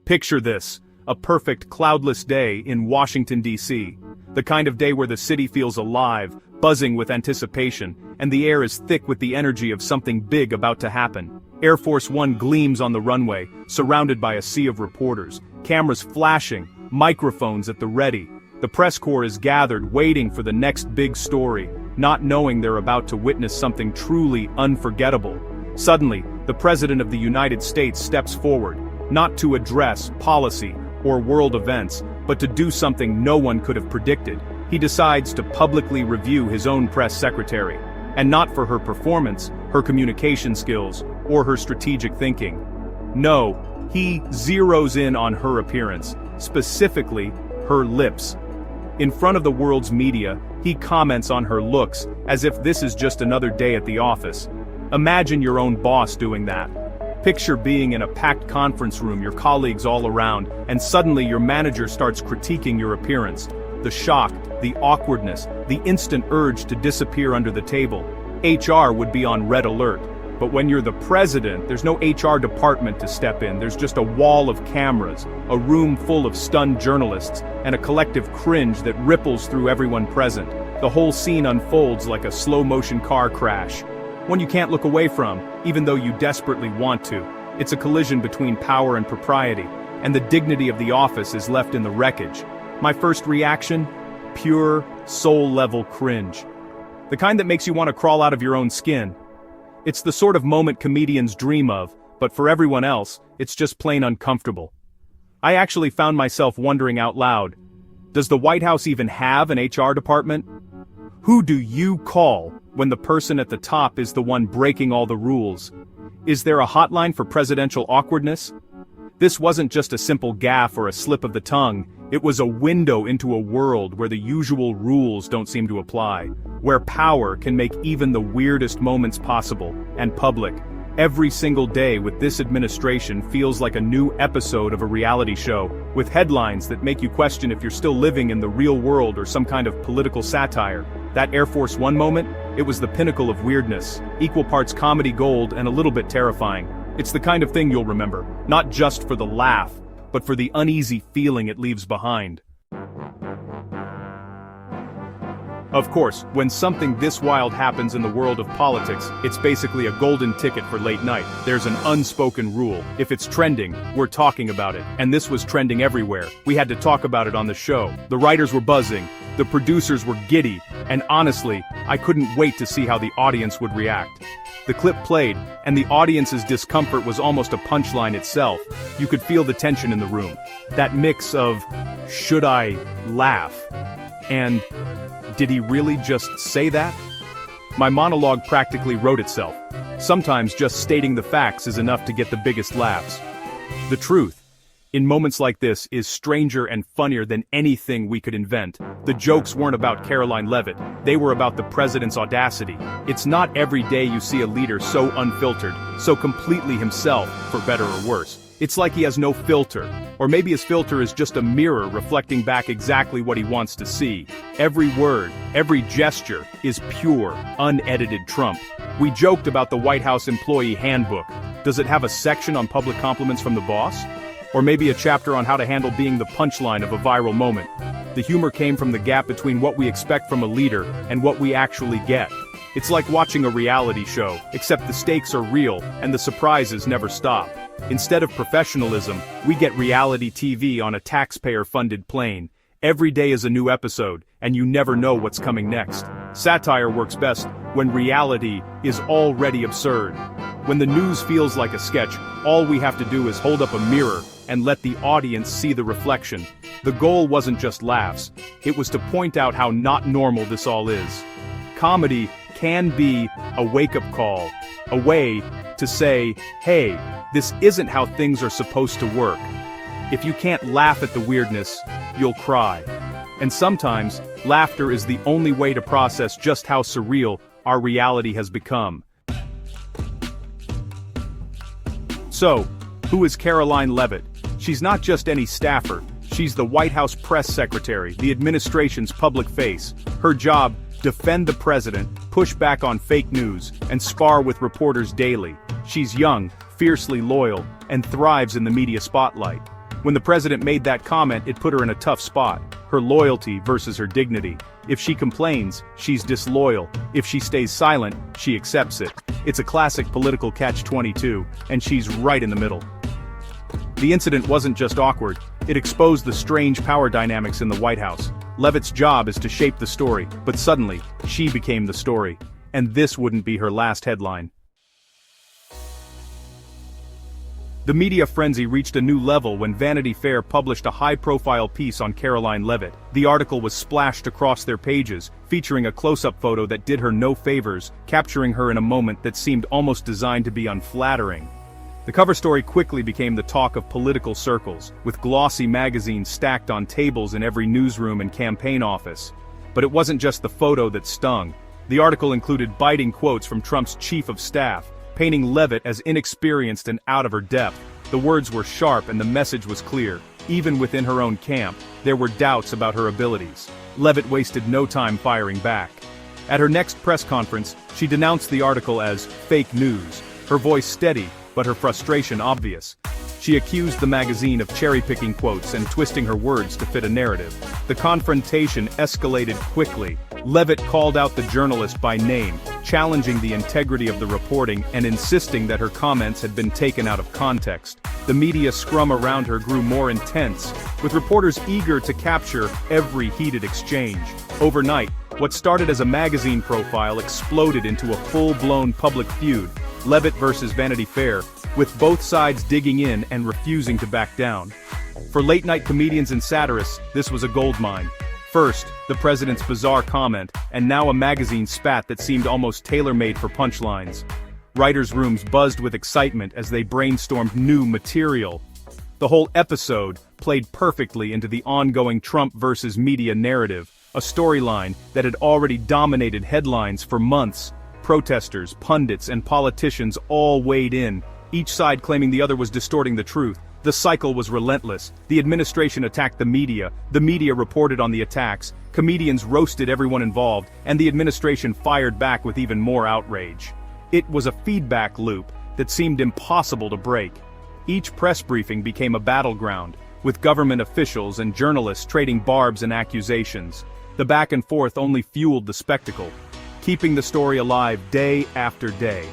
Picture this, a perfect cloudless day in Washington, D.C. The kind of day where the city feels alive, buzzing with anticipation, and the air is thick with the energy of something big about to happen. Air Force One gleams on the runway, surrounded by a sea of reporters, cameras flashing, microphones at the ready. The press corps is gathered, waiting for the next big story, not knowing they're about to witness something truly unforgettable. Suddenly, the President of the United States steps forward, not to address policy or world events, but to do something no one could have predicted. He decides to publicly review his own press secretary, and not for her performance, her communication skills, or her strategic thinking. No, he zeroes in on her appearance, specifically, her lips. In front of the world's media, he comments on her looks, as if this is just another day at the office. Imagine your own boss doing that. Picture being in a packed conference room, your colleagues all around, and suddenly your manager starts critiquing your appearance. The shock, the awkwardness, the instant urge to disappear under the table. HR would be on red alert. But when you're the president, there's no HR department to step in. There's just a wall of cameras, a room full of stunned journalists, and a collective cringe that ripples through everyone present. The whole scene unfolds like a slow-motion car crash. One you can't look away from, even though you desperately want to. It's a collision between power and propriety, and the dignity of the office is left in the wreckage. My first reaction? Pure, soul-level cringe. The kind that makes you want to crawl out of your own skin. It's the sort of moment comedians dream of, but for everyone else, it's just plain uncomfortable. I actually found myself wondering out loud, does the White House even have an HR department? Who do you call when the person at the top is the one breaking all the rules? Is there a hotline for presidential awkwardness? This wasn't just a simple gaffe or a slip of the tongue, it was a window into a world where the usual rules don't seem to apply, where power can make even the weirdest moments possible and public. Every single day with this administration feels like a new episode of a reality show, with headlines that make you question if you're still living in the real world or some kind of political satire. That Air Force One moment, it was the pinnacle of weirdness, equal parts comedy gold and a little bit terrifying. It's the kind of thing you'll remember, not just for the laugh, but for the uneasy feeling it leaves behind. Of course, when something this wild happens in the world of politics, it's basically a golden ticket for late night. There's an unspoken rule. If it's trending, we're talking about it. And this was trending everywhere. We had to talk about it on the show. The writers were buzzing, the producers were giddy, and honestly, I couldn't wait to see how the audience would react. The clip played, and the audience's discomfort was almost a punchline itself. You could feel the tension in the room. That mix of, should I laugh? And, did he really just say that? My monologue practically wrote itself. Sometimes just stating the facts is enough to get the biggest laughs. The truth, in moments like this, is stranger and funnier than anything we could invent. The jokes weren't about Caroline Leavitt, they were about the president's audacity. It's not every day you see a leader so unfiltered, so completely himself, for better or worse. It's like he has no filter, or maybe his filter is just a mirror reflecting back exactly what he wants to see. Every word, every gesture, is pure, unedited Trump. We joked about the White House employee handbook. Does it have a section on public compliments from the boss? Or maybe a chapter on how to handle being the punchline of a viral moment? The humor came from the gap between what we expect from a leader and what we actually get. It's like watching a reality show, except the stakes are real and the surprises never stop. Instead of professionalism, we get reality TV on a taxpayer-funded plane. Every day is a new episode, and you never know what's coming next. Satire works best when reality is already absurd. When the news feels like a sketch, all we have to do is hold up a mirror and let the audience see the reflection. The goal wasn't just laughs, it was to point out how not normal this all is. Comedy can be a wake-up call, a way to say, hey, this isn't how things are supposed to work. If you can't laugh at the weirdness, you'll cry. And sometimes, laughter is the only way to process just how surreal our reality has become. So, who is Caroline Leavitt? She's not just any staffer, she's the White House press secretary, the administration's public face. Her job, defend the president, push back on fake news, and spar with reporters daily. She's young, fiercely loyal, and thrives in the media spotlight. When the president made that comment, it put her in a tough spot. Her loyalty versus her dignity. If she complains, she's disloyal. If she stays silent, she accepts it. It's a classic political catch-22, and she's right in the middle. The incident wasn't just awkward, it exposed the strange power dynamics in the White House. Levitt's job is to shape the story, but suddenly, she became the story. And this wouldn't be her last headline. The media frenzy reached a new level when Vanity Fair published a high-profile piece on Caroline Levitt. The article was splashed across their pages, featuring a close-up photo that did her no favors, capturing her in a moment that seemed almost designed to be unflattering. The cover story quickly became the talk of political circles, with glossy magazines stacked on tables in every newsroom and campaign office. But it wasn't just the photo that stung. The article included biting quotes from Trump's chief of staff, painting Levitt as inexperienced and out of her depth. The words were sharp and the message was clear. Even within her own camp, there were doubts about her abilities. Levitt wasted no time firing back. At her next press conference, she denounced the article as fake news, her voice steady, but her frustration obvious. She accused the magazine of cherry-picking quotes and twisting her words to fit a narrative. The confrontation escalated quickly. Levitt called out the journalist by name, challenging the integrity of the reporting and insisting that her comments had been taken out of context. The media scrum around her grew more intense, with reporters eager to capture every heated exchange. Overnight, what started as a magazine profile exploded into a full-blown public feud, Levitt versus Vanity Fair, with both sides digging in and refusing to back down. For late-night comedians and satirists, this was a goldmine. First, the president's bizarre comment, and now a magazine spat that seemed almost tailor-made for punchlines. Writers' rooms buzzed with excitement as they brainstormed new material. The whole episode played perfectly into the ongoing Trump versus media narrative, a storyline that had already dominated headlines for months. Protesters, pundits, and politicians all weighed in, each side claiming the other was distorting the truth. The cycle was relentless. The administration attacked the media reported on the attacks, comedians roasted everyone involved, and the administration fired back with even more outrage. It was a feedback loop that seemed impossible to break. Each press briefing became a battleground, with government officials and journalists trading barbs and accusations. The back and forth only fueled the spectacle, keeping the story alive day after day.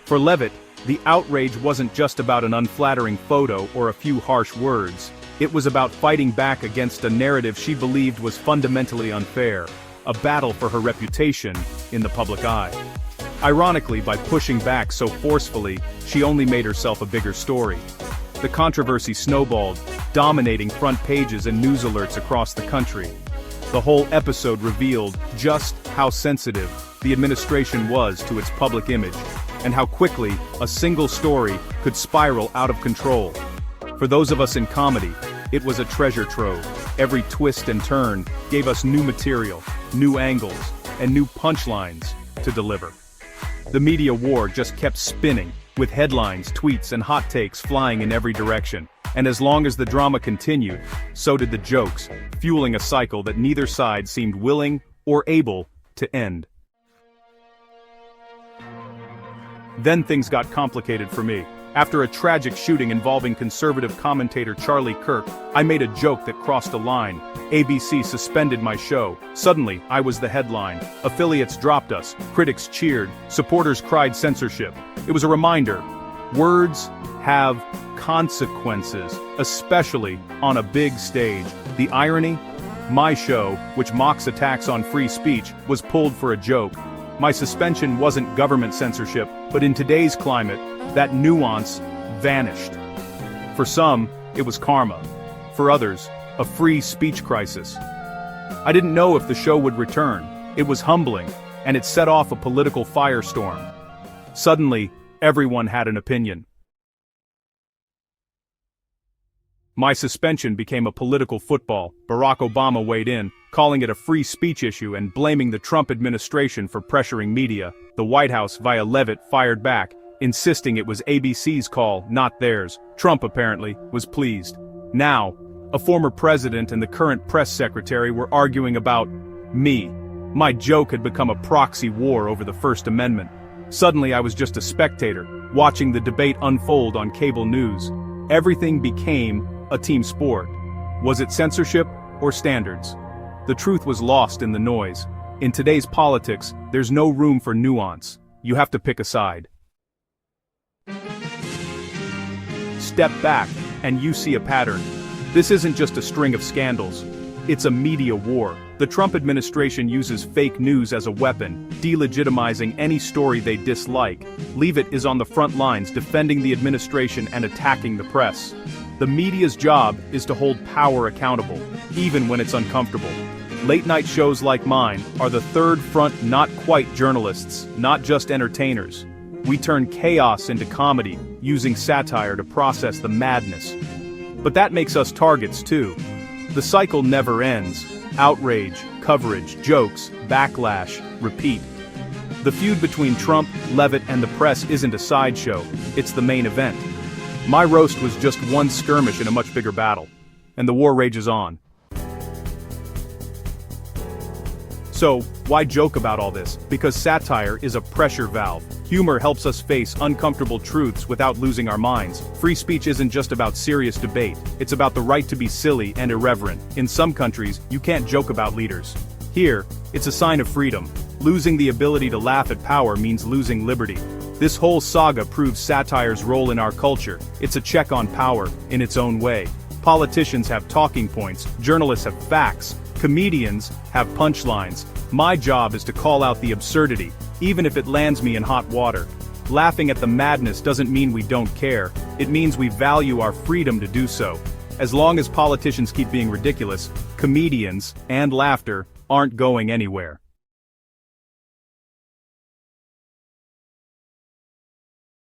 For Levitt, the outrage wasn't just about an unflattering photo or a few harsh words. It was about fighting back against a narrative she believed was fundamentally unfair, a battle for her reputation in the public eye. Ironically, by pushing back so forcefully, she only made herself a bigger story. The controversy snowballed, dominating front pages and news alerts across the country. The whole episode revealed just how sensitive the administration was to its public image, and how quickly a single story could spiral out of control. For those of us in comedy, it was a treasure trove. Every twist and turn gave us new material, new angles, and new punchlines to deliver. The media war just kept spinning, with headlines, tweets, and hot takes flying in every direction. And as long as the drama continued, so did the jokes, fueling a cycle that neither side seemed willing or able to end. Then things got complicated for me. After a tragic shooting involving conservative commentator Charlie Kirk, I made a joke that crossed a line. ABC suspended my show. Suddenly, I was the headline. Affiliates dropped us, critics cheered, supporters cried censorship. It was a reminder. Words have consequences, especially on a big stage. The irony? My show, which mocks attacks on free speech, was pulled for a joke. My suspension wasn't government censorship, but in today's climate, that nuance vanished. For some, it was karma. For others, a free speech crisis. I didn't know if the show would return. It was humbling, and it set off a political firestorm. Suddenly, everyone had an opinion. My suspension became a political football. Barack Obama weighed in, calling it a free speech issue and blaming the Trump administration for pressuring media. The White House, via Levitt, fired back, insisting it was ABC's call, not theirs. Trump, apparently, was pleased. Now, a former president and the current press secretary were arguing about me. My joke had become a proxy war over the First Amendment. Suddenly I was just a spectator, watching the debate unfold on cable news. Everything became a team sport? Was it censorship or standards? The truth was lost in the noise. In today's politics, there's no room for nuance. You have to pick a side. Step back, and you see a pattern. This isn't just a string of scandals. It's a media war. The Trump administration uses fake news as a weapon, delegitimizing any story they dislike. Leave It is on the front lines defending the administration and attacking the press. The media's job is to hold power accountable, even when it's uncomfortable. Late-night shows like mine are the third front, not quite journalists, not just entertainers. We turn chaos into comedy, using satire to process the madness. But that makes us targets too. The cycle never ends. Outrage, coverage, jokes, backlash, repeat. The feud between Trump, Levitt, and the press isn't a sideshow, it's the main event. My roast was just one skirmish in a much bigger battle. And the war rages on. So, why joke about all this? Because satire is a pressure valve. Humor helps us face uncomfortable truths without losing our minds. Free speech isn't just about serious debate, it's about the right to be silly and irreverent. In some countries, you can't joke about leaders. Here, it's a sign of freedom. Losing the ability to laugh at power means losing liberty. This whole saga proves satire's role in our culture. It's a check on power, in its own way. Politicians have talking points, journalists have facts, comedians have punchlines. My job is to call out the absurdity, even if it lands me in hot water. Laughing at the madness doesn't mean we don't care, it means we value our freedom to do so. As long as politicians keep being ridiculous, comedians, and laughter, aren't going anywhere.